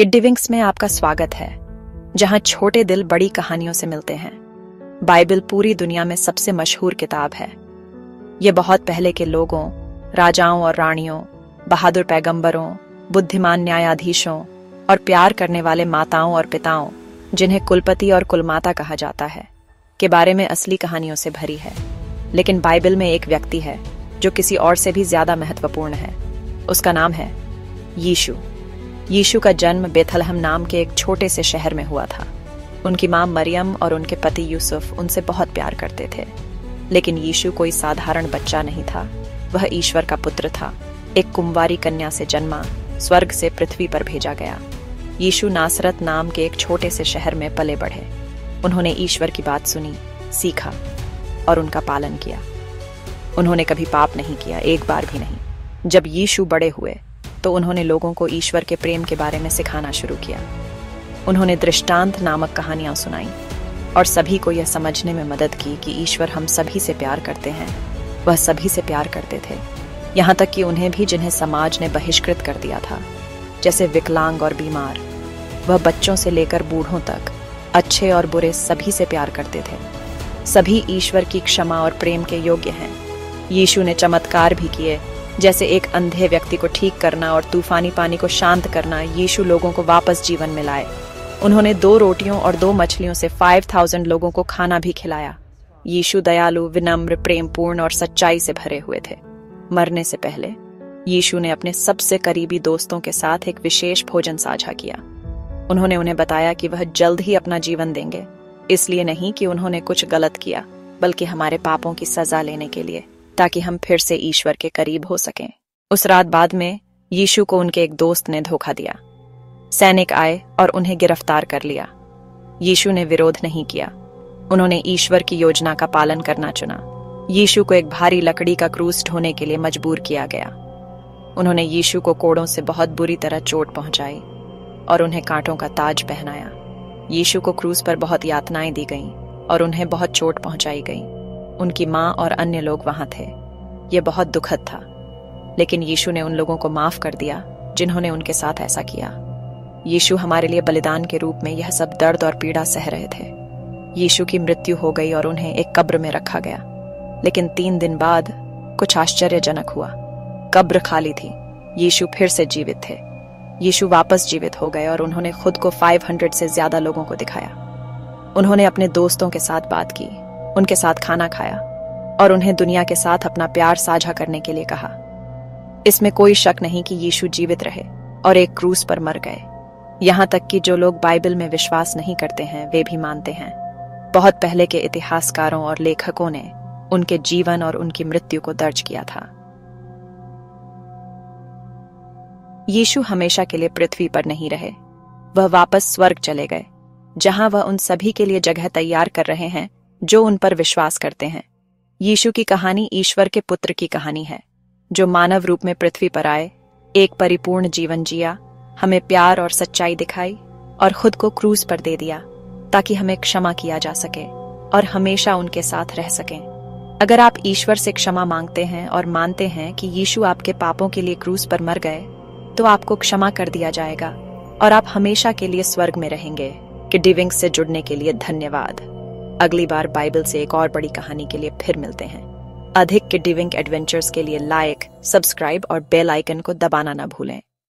किड्डीविंक्स में आपका स्वागत है, जहां छोटे दिल बड़ी कहानियों से मिलते हैं। बाइबल पूरी दुनिया में सबसे मशहूर किताब है। ये बहुत पहले के लोगों, राजाओं और रानियों, बहादुर पैगंबरों, बुद्धिमान न्यायाधीशों और प्यार करने वाले माताओं और पिताओं, जिन्हें कुलपति और कुलमाता कहा जाता है, के बारे में असली कहानियों से भरी है। लेकिन बाइबल में एक व्यक्ति है जो किसी और से भी ज्यादा महत्वपूर्ण है। उसका नाम है यीशु। यीशु का जन्म बेथलहम नाम के एक छोटे से शहर में हुआ था। उनकी मां मरियम और उनके पति यूसुफ उनसे बहुत प्यार करते थे। लेकिन यीशु कोई साधारण बच्चा नहीं था। वह ईश्वर का पुत्र था। एक कुंवारी कन्या से जन्मा, स्वर्ग से पृथ्वी पर भेजा गया। यीशु नासरत नाम के एक छोटे से शहर में पले बढ़े। उन्होंने ईश्वर की बात सुनी, सीखा और उनका पालन किया। उन्होंने कभी पाप नहीं किया, एक बार भी नहीं। जब यीशु बड़े हुए तो उन्होंने लोगों को ईश्वर के प्रेम के बारे में सिखाना शुरू किया। उन्होंने दृष्टांत नामक कहानियां सुनाई और सभी को यह समझने में मदद की कि ईश्वर हम सभी से प्यार करते हैं। वह सभी से प्यार करते थे, यहाँ तक कि उन्हें भी जिन्हें समाज ने बहिष्कृत कर दिया था, जैसे विकलांग और बीमार। वह बच्चों से लेकर बूढ़ों तक, अच्छे और बुरे, सभी से प्यार करते थे। सभी ईश्वर की क्षमा और प्रेम के योग्य हैं। यीशु ने चमत्कार भी किए, जैसे एक अंधे व्यक्ति को ठीक करना और तूफानी पानी को शांत करना। यीशु लोगों को वापस जीवन में लाए। उन्होंने 2 रोटियों और 2 मछलियों से 5000 लोगों को खाना भी खिलाया। यीशु दयालु, विनम्र, प्रेमपूर्ण और सच्चाई से भरे हुए थे। मरने से पहले यीशु ने अपने सबसे करीबी दोस्तों के साथ एक विशेष भोजन साझा किया। उन्होंने उन्हें बताया कि वह जल्द ही अपना जीवन देंगे, इसलिए नहीं कि उन्होंने कुछ गलत किया, बल्कि हमारे पापों की सजा लेने के लिए, ताकि हम फिर से ईश्वर के करीब हो सकें। उस रात बाद में यीशु को उनके एक दोस्त ने धोखा दिया। सैनिक आए और उन्हें गिरफ्तार कर लिया। यीशु ने विरोध नहीं किया। उन्होंने ईश्वर की योजना का पालन करना चुना। यीशु को एक भारी लकड़ी का क्रूस ढोने के लिए मजबूर किया गया। उन्होंने यीशु को कोड़ों से बहुत बुरी तरह चोट पहुंचाई और उन्हें कांटों का ताज पहनाया। यीशु को क्रूस पर बहुत यातनाएं दी गईं और उन्हें बहुत चोट पहुंचाई गई। उनकी मां और अन्य लोग वहां थे। यह बहुत दुखद था, लेकिन यीशु ने उन लोगों को माफ कर दिया जिन्होंने उनके साथ ऐसा किया। यीशु हमारे लिए बलिदान के रूप में यह सब दर्द और पीड़ा सह रहे थे। यीशु की मृत्यु हो गई और उन्हें एक कब्र में रखा गया। लेकिन 3 दिन बाद कुछ आश्चर्यजनक हुआ। कब्र खाली थी। यीशु फिर से जीवित थे। यीशु वापस जीवित हो गए और उन्होंने खुद को 500 से ज्यादा लोगों को दिखाया। उन्होंने अपने दोस्तों के साथ बात की, उनके साथ खाना खाया और उन्हें दुनिया के साथ अपना प्यार साझा करने के लिए कहा। इसमें कोई शक नहीं कि यीशु जीवित रहे और एक क्रूस पर मर गए। यहाँ तक कि जो लोग बाइबल में विश्वास नहीं करते हैं, वे भी मानते हैं। बहुत पहले के इतिहासकारों और लेखकों ने उनके जीवन और उनकी मृत्यु को दर्ज किया था। यीशु हमेशा के लिए पृथ्वी पर नहीं रहे। वह वापस स्वर्ग चले गए, जहां वह उन सभी के लिए जगह तैयार कर रहे हैं जो उन पर विश्वास करते हैं। यीशु की कहानी ईश्वर के पुत्र की कहानी है, जो मानव रूप में पृथ्वी पर आए, एक परिपूर्ण जीवन जिया, हमें प्यार और सच्चाई दिखाई और खुद को क्रूस पर दे दिया, ताकि हमें क्षमा किया जा सके और हमेशा उनके साथ रह सकें। अगर आप ईश्वर से क्षमा मांगते हैं और मानते हैं कि यीशु आपके पापों के लिए क्रूस पर मर गए, तो आपको क्षमा कर दिया जाएगा और आप हमेशा के लिए स्वर्ग में रहेंगे। किड्डीविंक्स से जुड़ने के लिए धन्यवाद। अगली बार बाइबल से एक और बड़ी कहानी के लिए फिर मिलते हैं। अधिक किड्डीविंक एडवेंचर्स के लिए लाइक, सब्सक्राइब और बेल आइकन को दबाना न भूलें।